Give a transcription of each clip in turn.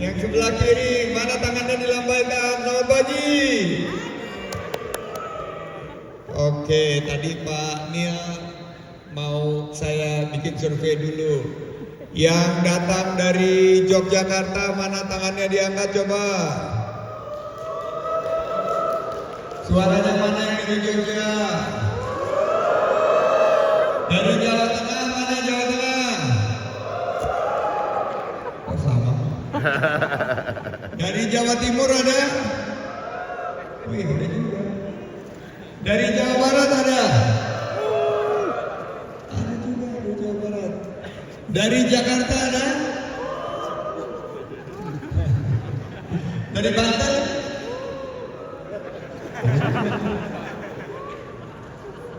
Yang sebelah kiri, mana tangannya dilambaikan? Selamat pagi. Oke, tadi Pak Nil mau saya bikin survei dulu. Yang datang dari Yogyakarta, mana tangannya diangkat coba? Suaranya mana yang dari Jogja? Dari Jawa Tengah, mana Jawa Tengah? Oh, sama. Dari Jawa Timur ada? Wih, ada juga. Dari Jawa Barat ada? Ada juga dari Jawa Barat. Dari Jakarta ada? Dari Banten?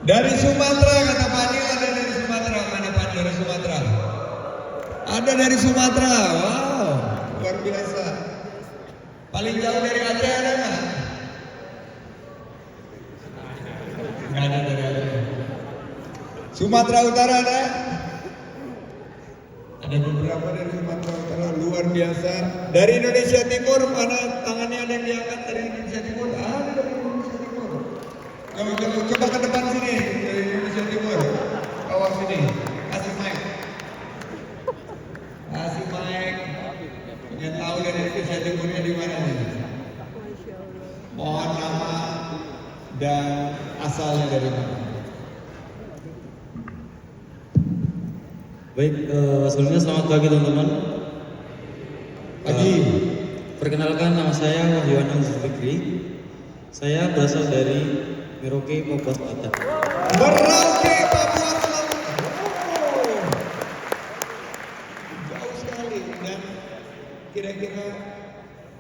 Dari Sumatera, kata Pak Nil ada dari Sumatera. Mana Pak dari Sumatera? Ada dari Sumatera. Wow, luar biasa. Paling jauh dari Aceh ada nggak? Nggak ada dari Aceh. Sumatera Utara ada? Ada beberapa dari Sumatera Utara, luar biasa. Dari Indonesia Timur, mana tangannya ada yang diangkat dari Indonesia Timur? Ada dari Indonesia Timur. Coba ke depan sini, dari Indonesia Timur. Kawal sini, kasih mic. Kasih mic. Ingin tahu dari Indonesia Timurnya di mana nih? Mohon nama dan asalnya dari mana? Baik, sebelumnya selamat pagi teman-teman. Pagi. Perkenalkan, nama saya Wahyu Anam Zulfikri. Saya berasal dari Merauke, Papua Selatan. Merauke, Papua Selatan. Oh, jauh sekali. Dan kira-kira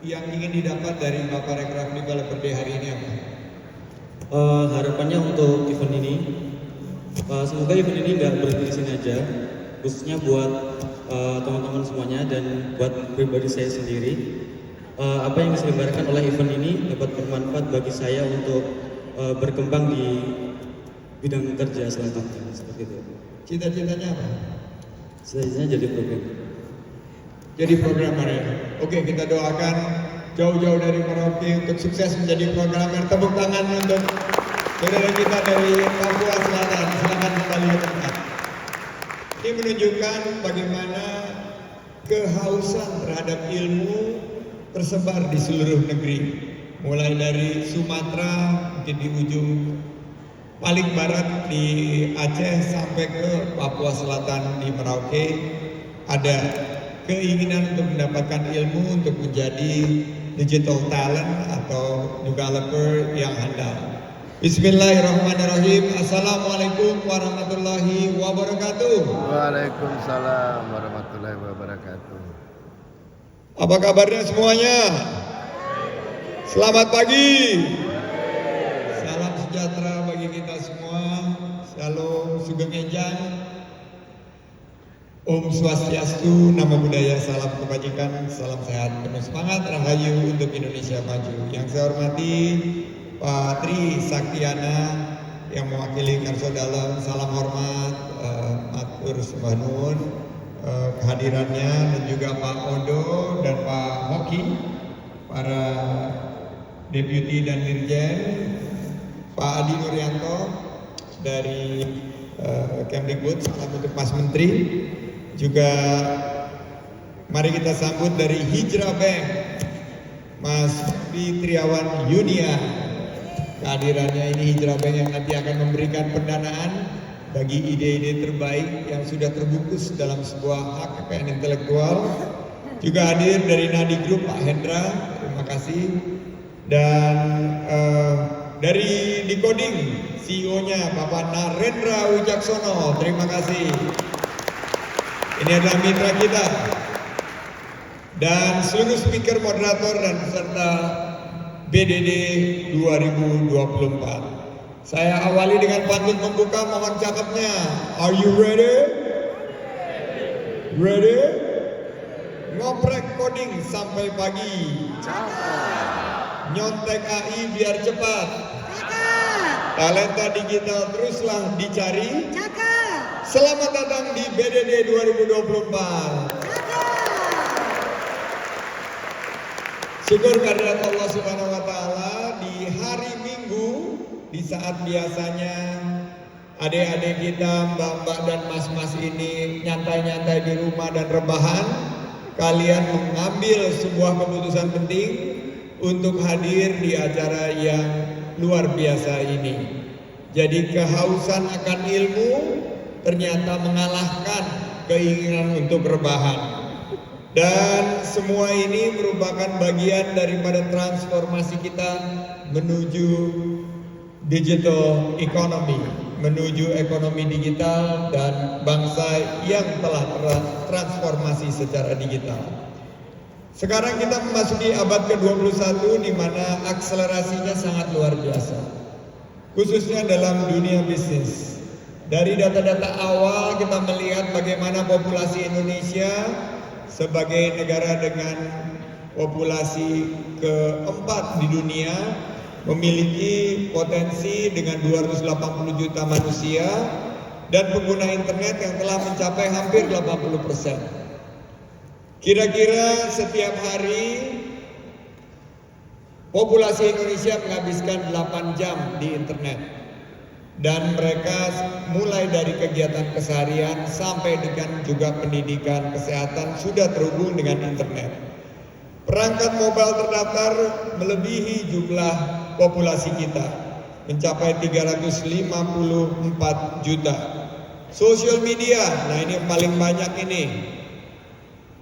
yang ingin didapat dari Bapak Rekraf Developer Day hari ini apa? Harapannya untuk event ini, semoga event ini nggak berhenti di sini aja, khususnya buat teman-teman semuanya dan buat pribadi saya sendiri. Apa yang diselenggarakan oleh event ini dapat bermanfaat bagi saya untuk berkembang di bidang kerja selanjutnya, seperti itu. Cita-citanya apa? Cita-citanya jadi program. Jadi programmer ya. Oke, kita doakan jauh-jauh dari Merauke untuk sukses menjadi programmer. Tepuk tangan untuk saudara kita dari Papua Selatan. Silakan kembali ke tempat. Ini menunjukkan bagaimana kehausan terhadap ilmu tersebar di seluruh negeri. Mulai dari Sumatera, mungkin di ujung paling barat di Aceh sampai ke Papua Selatan di Merauke, ada keinginan untuk mendapatkan ilmu untuk menjadi digital talent atau developer yang handal. Bismillahirrahmanirrahim. Assalamualaikum warahmatullahi wabarakatuh. Waalaikumsalam warahmatullahi wabarakatuh. Apa kabarnya semuanya? Selamat pagi. Salam sejahtera bagi kita semua. Shalom, sugeng enjang. Om Swastiastu, Namo Buddhaya, salam kebajikan, salam sehat, penuh semangat, rahayu untuk Indonesia maju. Yang saya hormati Pak Tri Saktiana yang mewakili Karso Dalem, salam hormat, matur sembah nuwun kehadirannya, dan juga Pak Odo dan Pak Hoki, para deputi dan dirjen, Pak Adi Nuryanto dari Kemdikbud, salam untuk Mas Menteri. Juga mari kita sambut dari Hijrah Bank, Mas Budi Triawan Yunia. Kehadirannya ini Hijrah Bank yang nanti akan memberikan pendanaan bagi ide-ide terbaik yang sudah terbungkus dalam sebuah hak kekayaan intelektual. Juga hadir dari Nadi Group Pak Hendra, terima kasih. Dan dari Decoding CEO-nya Bapak Narendra Wijaksono, terima kasih. Ini adalah mitra kita. Dan seluruh speaker, moderator, dan peserta BDD 2024. Saya awali dengan pantun pembuka, mohon cakepnya. Are you ready? Ready? Ngoprek coding sampai pagi. Nyontek AI biar cepat. Talenta digital teruslah dicari. Selamat datang di BDD 2024. Syukur kehadirat Allah Subhanahu wa taala di hari Minggu, di saat biasanya adik-adik kita, mbak-mbak dan mas-mas ini nyantai-nyantai di rumah dan rebahan, kalian mengambil sebuah keputusan penting untuk hadir di acara yang luar biasa ini. Jadi kehausan akan ilmu ternyata mengalahkan keinginan untuk rebahan. Dan semua ini merupakan bagian daripada transformasi kita menuju digital economy, menuju ekonomi digital dan bangsa yang telah transformasi secara digital. Sekarang kita memasuki abad ke-21 di mana akselerasinya sangat luar biasa, khususnya dalam dunia bisnis. Dari data-data awal kita melihat bagaimana populasi Indonesia sebagai negara dengan populasi keempat di dunia memiliki potensi dengan 280 juta manusia dan pengguna internet yang telah mencapai hampir 80%. Kira-kira setiap hari populasi Indonesia menghabiskan 8 jam di internet. Dan mereka mulai dari kegiatan keseharian sampai dengan juga pendidikan kesehatan sudah terhubung dengan internet. Perangkat mobile terdaftar melebihi jumlah populasi kita, mencapai 354 juta. Sosial media, nah ini yang paling banyak ini.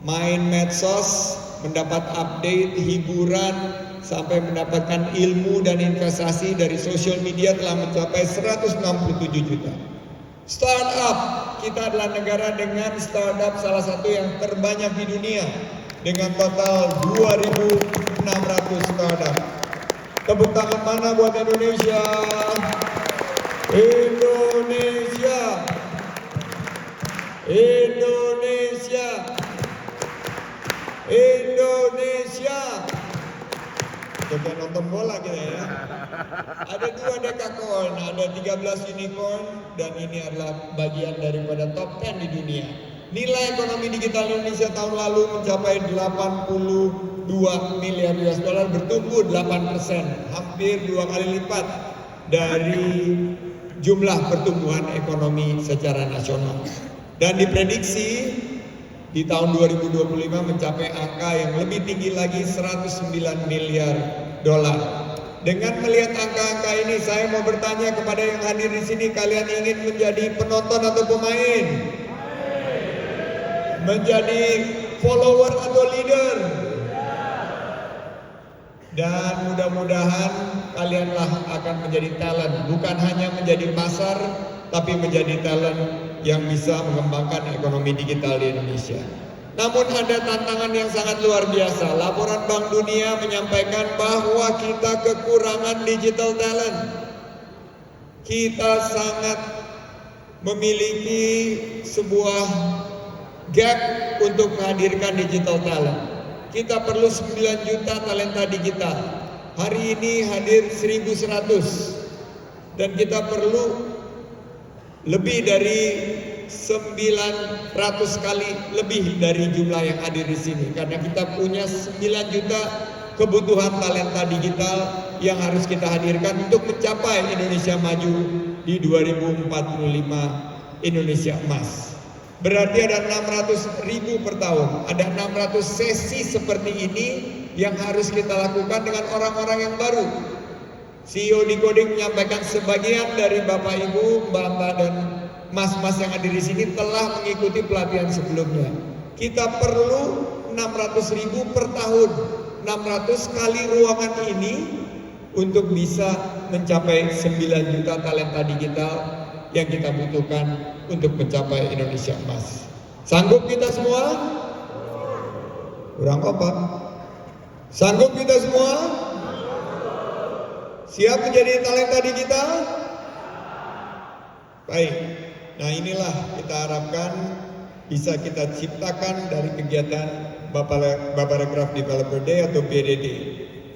Main medsos, mendapat update, hiburan, sampai mendapatkan ilmu dan investasi dari sosial media telah mencapai 167 juta. Startup, kita adalah negara dengan startup salah satu yang terbanyak di dunia dengan total 2.600 startup. Tepuk tangan mana buat Indonesia? Indonesia. Indonesia. Indonesia. Kita nonton bola kita ya. Ada 2 dekakorn, ada 13 unicorn, dan ini adalah bagian daripada top 10 di dunia. Nilai ekonomi digital Indonesia tahun lalu mencapai 82 miliar US dollar, bertumbuh 8%, hampir 2 kali lipat dari jumlah pertumbuhan ekonomi secara nasional. Dan diprediksi di tahun 2025 mencapai angka yang lebih tinggi lagi 109 miliar dolar. Dengan melihat angka-angka ini, saya mau bertanya kepada yang hadir di sini, kalian ingin menjadi penonton atau pemain? Menjadi follower atau leader? Dan mudah-mudahan kalianlah akan menjadi talent, bukan hanya menjadi pasar, tapi menjadi talent yang bisa mengembangkan ekonomi digital di Indonesia. Namun ada tantangan yang sangat luar biasa. Laporan Bank Dunia menyampaikan bahwa kita kekurangan digital talent. Kita sangat memiliki sebuah gap untuk menghadirkan digital talent. Kita perlu 9 juta talenta digital. Hari ini hadir 1.100. Dan kita perlu lebih dari 900 kali lebih dari jumlah yang hadir di sini, karena kita punya 9 juta kebutuhan talenta digital yang harus kita hadirkan untuk mencapai Indonesia maju di 2045 Indonesia emas. Berarti ada 600.000 per tahun, ada 600 sesi seperti ini yang harus kita lakukan dengan orang-orang yang baru. CEO Decoding menyampaikan sebagian dari Bapak Ibu, Mbak-mbak dan Mas-mas yang ada di sini telah mengikuti pelatihan sebelumnya. Kita perlu 600.000 per tahun, 600 kali ruangan ini untuk bisa mencapai 9 juta talenta digital yang kita butuhkan untuk mencapai Indonesia emas. Sanggup kita semua? Kurang apa? Sanggup kita semua? Siap menjadi talenta digital? Baik, nah inilah kita harapkan bisa kita ciptakan dari kegiatan Baparekraf Developer Day atau BDD.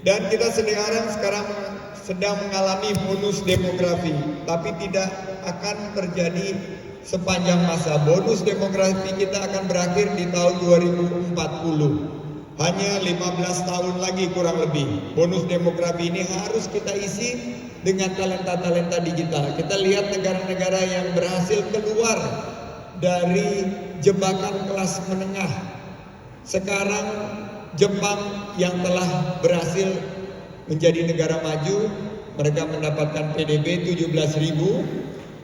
Dan kita sekarang sedang mengalami bonus demografi, tapi tidak akan terjadi sepanjang masa. Bonus demografi kita akan berakhir di tahun 2040. Hanya 15 tahun lagi kurang lebih. Bonus demografi ini harus kita isi dengan talenta-talenta digital. Kita lihat negara-negara yang berhasil keluar dari jebakan kelas menengah. Sekarang Jepang yang telah berhasil menjadi negara maju, mereka mendapatkan PDB 17.000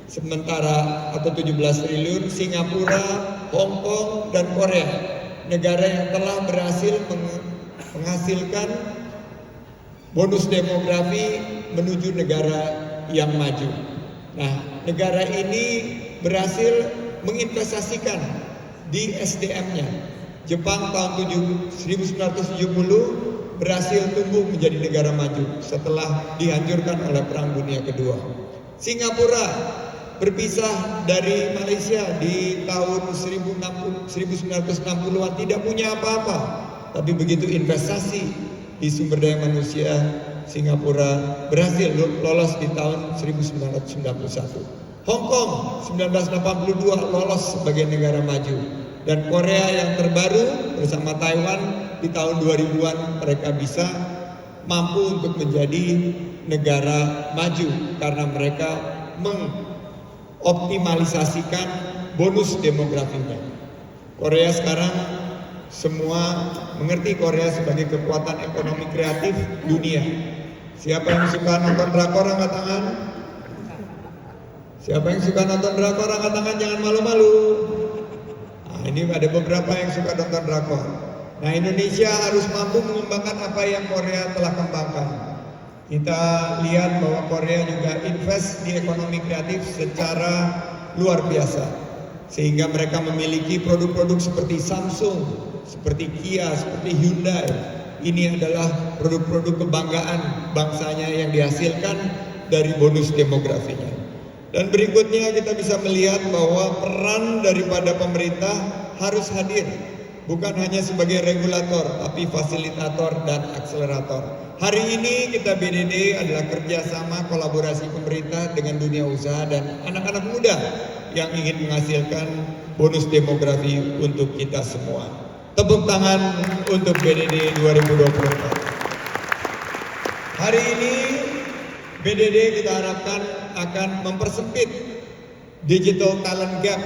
sementara atau 17 triliun. Singapura, Hong Kong, dan Korea, negara yang telah berhasil menghasilkan bonus demografi menuju negara yang maju. Nah, negara ini berhasil menginvestasikan di SDM-nya. Jepang tahun 1970 berhasil tumbuh menjadi negara maju setelah dihancurkan oleh Perang Dunia Kedua. Singapura berpisah dari Malaysia di tahun 1960-an, tidak punya apa-apa, tapi begitu investasi di sumber daya manusia, Singapura berhasil lolos di tahun 1991. Hong Kong 1982 lolos sebagai negara maju, dan Korea yang terbaru bersama Taiwan di tahun 2000-an mereka bisa mampu untuk menjadi negara maju karena mereka mengoptimalisasikan bonus demografinya. Korea sekarang semua mengerti Korea sebagai kekuatan ekonomi kreatif dunia. Siapa yang suka nonton drakor angkat tangan? Siapa yang suka nonton drakor angkat tangan, jangan malu-malu. Nah, ini ada beberapa yang suka nonton drakor. Nah, Indonesia harus mampu mengembangkan apa yang Korea telah kembangkan. Kita lihat bahwa Korea juga invest di ekonomi kreatif secara luar biasa, sehingga mereka memiliki produk-produk seperti Samsung, seperti Kia, seperti Hyundai. Ini adalah produk-produk kebanggaan bangsanya yang dihasilkan dari bonus demografinya. Dan berikutnya kita bisa melihat bahwa peran daripada pemerintah harus hadir, bukan hanya sebagai regulator, tapi fasilitator dan akselerator. Hari ini kita BDD adalah kerjasama kolaborasi pemerintah dengan dunia usaha dan anak-anak muda yang ingin menghasilkan bonus demografi untuk kita semua. Tepuk tangan untuk BDD 2024. Hari ini BDD kita harapkan akan mempersempit digital talent gap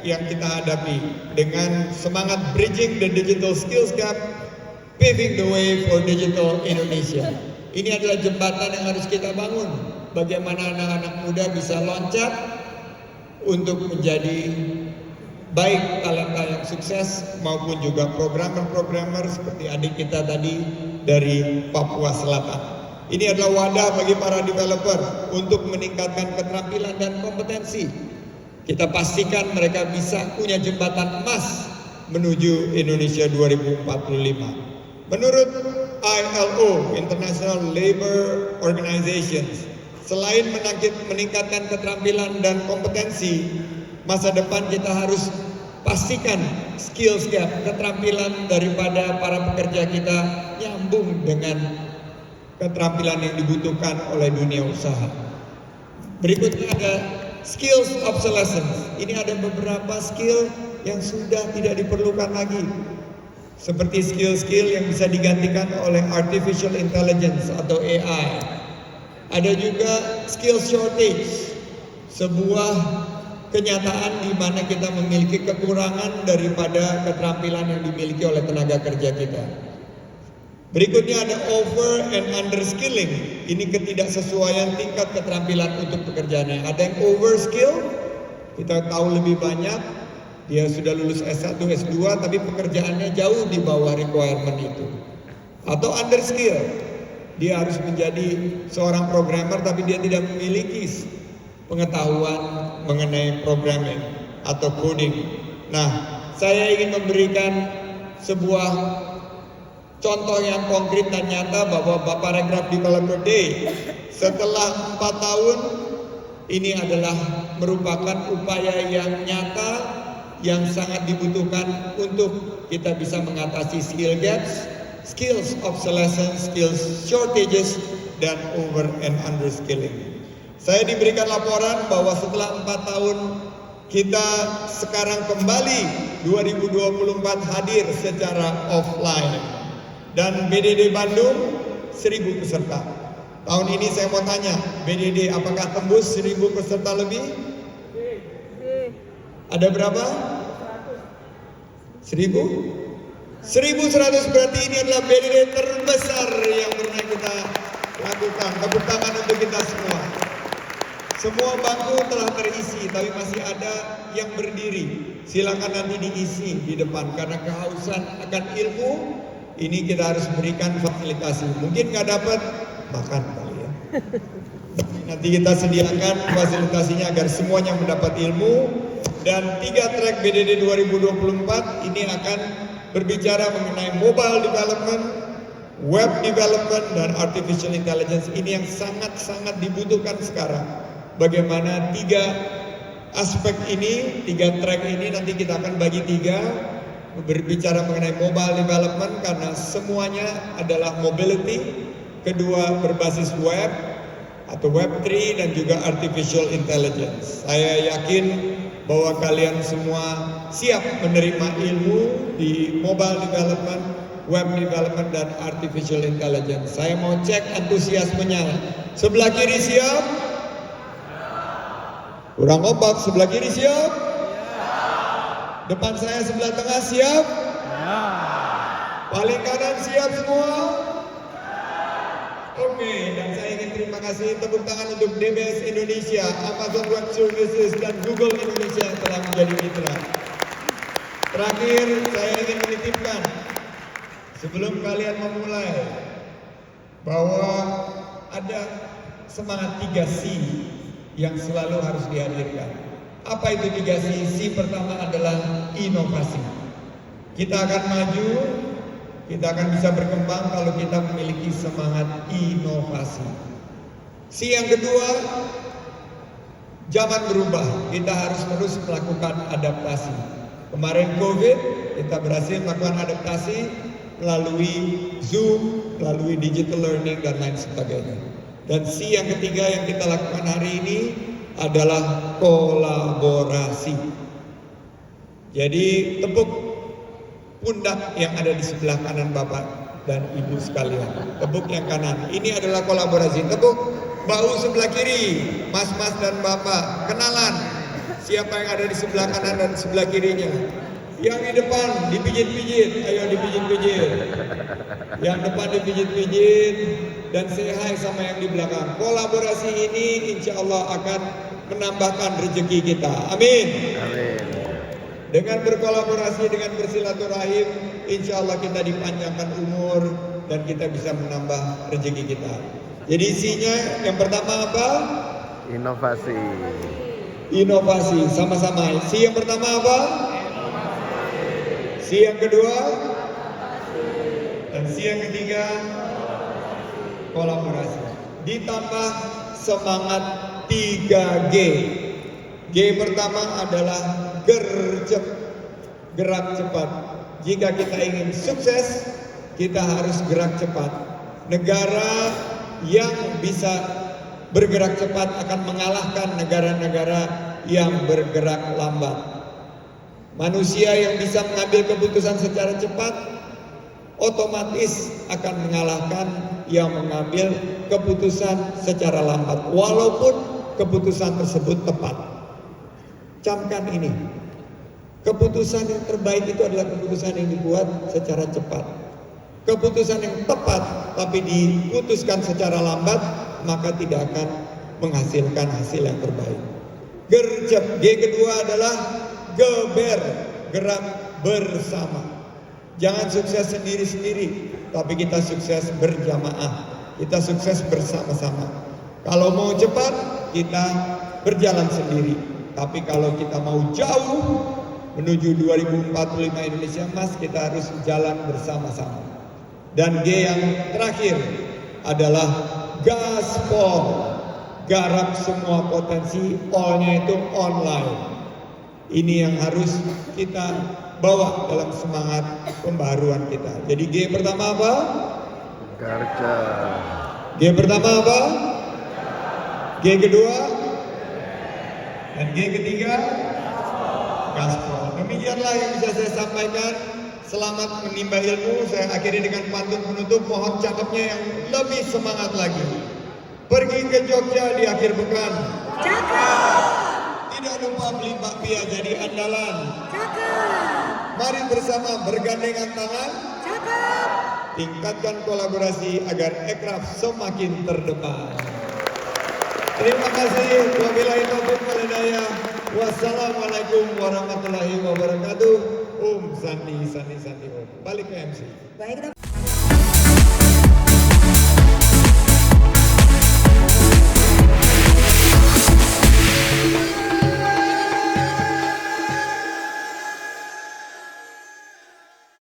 yang kita hadapi dengan semangat bridging the digital skills gap, paving the way for digital Indonesia. Ini adalah jembatan yang harus kita bangun. Bagaimana anak-anak muda bisa loncat untuk menjadi baik talenta yang sukses maupun juga programmer-programmer seperti adik kita tadi dari Papua Selatan. Ini adalah wadah bagi para developer untuk meningkatkan keterampilan dan kompetensi. Kita pastikan mereka bisa punya jembatan emas menuju Indonesia 2045. Menurut ILO, International Labour Organization, selain meningkatkan keterampilan dan kompetensi, masa depan kita harus pastikan skills gap, keterampilan daripada para pekerja kita nyambung dengan keterampilan yang dibutuhkan oleh dunia usaha. Berikutnya ada skills obsolescence. Ini ada beberapa skill yang sudah tidak diperlukan lagi, seperti skill-skill yang bisa digantikan oleh artificial intelligence atau AI. Ada juga skill shortage, sebuah kenyataan di mana kita memiliki kekurangan daripada keterampilan yang dimiliki oleh tenaga kerja kita. Berikutnya ada over and under skilling. Ini ketidaksesuaian tingkat keterampilan untuk pekerjaannya. Ada yang over skill, kita tahu lebih banyak, dia sudah lulus S1, S2, tapi pekerjaannya jauh di bawah requirement itu. Atau under skill, dia harus menjadi seorang programmer tapi dia tidak memiliki pengetahuan mengenai programming atau coding. Nah, saya ingin memberikan sebuah contoh yang konkret dan nyata bahwa Paragraph Developer Day setelah 4 tahun ini adalah merupakan upaya yang nyata yang sangat dibutuhkan untuk kita bisa mengatasi skill gaps, skills obsolescence, skills shortages, dan over and under skilling. Saya diberikan laporan bahwa setelah 4 tahun kita sekarang kembali 2024 hadir secara offline. Dan BDD Bandung 1000 peserta. Tahun ini saya mau tanya, BDD apakah tembus 1000 peserta lebih? Ada berapa? 1000? 1100 berarti ini adalah BDD terbesar yang pernah kita lakukan. Tepuk tangan untuk kita semua. Semua bangku telah terisi, tapi masih ada yang berdiri. Silakan nanti diisi di depan karena kehausan akan ilmu. Ini kita harus berikan fasilitasi. Mungkin nggak dapat makan kali ya. Nanti kita sediakan fasilitasinya agar semuanya mendapat ilmu. Dan 3 track BDD 2024 ini akan berbicara mengenai mobile development, web development, dan artificial intelligence. Ini yang sangat-sangat dibutuhkan sekarang. Bagaimana 3 aspek ini, 3 track ini nanti kita akan bagi 3. Berbicara mengenai mobile development karena semuanya adalah mobility. Kedua berbasis web atau web3 dan juga artificial intelligence. Saya yakin bahwa kalian semua siap menerima ilmu di mobile development, web development, dan artificial intelligence. Saya mau cek antusiasmenya. Sebelah kiri siap? Kurang kompak. Sebelah kiri siap? Depan saya sebelah tengah siap? Paling kanan siap semua? Oke, dan saya ingin terima kasih tepuk tangan untuk DBS Indonesia, Amazon Web Services, dan Google Indonesia yang telah menjadi mitra. Terakhir, saya ingin menitipkan sebelum kalian memulai bahwa ada semangat 3C yang selalu harus dihadirkan. Apa itu 3C? C pertama adalah inovasi. Kita akan maju, kita akan bisa berkembang kalau kita memiliki semangat inovasi. C yang kedua, zaman berubah, kita harus terus melakukan adaptasi. Kemarin COVID, kita berhasil melakukan adaptasi melalui Zoom, melalui digital learning, dan lain sebagainya. Dan C yang ketiga yang kita lakukan hari ini adalah kolaborasi. Jadi tepuk pundak yang ada di sebelah kanan Bapak dan Ibu sekalian. Tepuk yang kanan. Ini adalah kolaborasi. Tepuk bahu sebelah kiri, Mas-mas dan Bapak. Kenalan siapa yang ada di sebelah kanan dan sebelah kirinya. Yang di depan dipijit-pijit, ayo dipijit-pijit. Yang depan dipijit-pijit dan say hi sama yang di belakang. Kolaborasi ini insya Allah akan menambahkan rezeki kita. Amin. Amin. Dengan berkolaborasi, dengan bersilaturahim, insya Allah kita dipanjangkan umur dan kita bisa menambah rezeki kita. Jadi isinya yang pertama apa? Inovasi. Inovasi, sama-sama. Si yang pertama apa? Si yang kedua? Dan si yang ketiga? Kolaborasi. Ditambah semangat 3G. G pertama adalah gercep, gerak cepat. Jika kita ingin sukses, kita harus gerak cepat. Negara yang bisa bergerak cepat akan mengalahkan negara-negara yang bergerak lambat. Manusia yang bisa mengambil keputusan secara cepat otomatis akan mengalahkan yang mengambil keputusan secara lambat, walaupun keputusan tersebut tepat. Camkan ini, keputusan yang terbaik itu adalah keputusan yang dibuat secara cepat. Keputusan yang tepat tapi diputuskan secara lambat, maka tidak akan menghasilkan hasil yang terbaik. Gercep. G kedua adalah geber, gerak bersama. Jangan sukses sendiri-sendiri, tapi kita sukses berjamaah. Kita sukses bersama-sama. Kalau mau cepat, kita berjalan sendiri. Tapi kalau kita mau jauh menuju 2045 Indonesia Emas, kita harus jalan bersama-sama. Dan G yang terakhir adalah gaspol. Garap semua potensi, all-nya itu online. Ini yang harus kita bawa dalam semangat pembaruan kita. Jadi G pertama apa? Garca. G pertama apa? G kedua? Dan G ketiga? Gaspol. Demikianlah yang bisa saya sampaikan. Selamat menimba ilmu. Saya akhiri dengan pantun penutup. Mohon cakepnya yang lebih semangat lagi. Pergi ke Jogja di akhir pekan. Tidak lupa beli bakpia jadi andalan. Mari bersama bergandengan tangan. Tingkatkan kolaborasi agar ekraf semakin terdepan. Terima kasih. Wabillahi taufiq wal hidayah. Wassalamualaikum warahmatullahi wabarakatuh. Santi Om. Balik ke MC. Baik, kita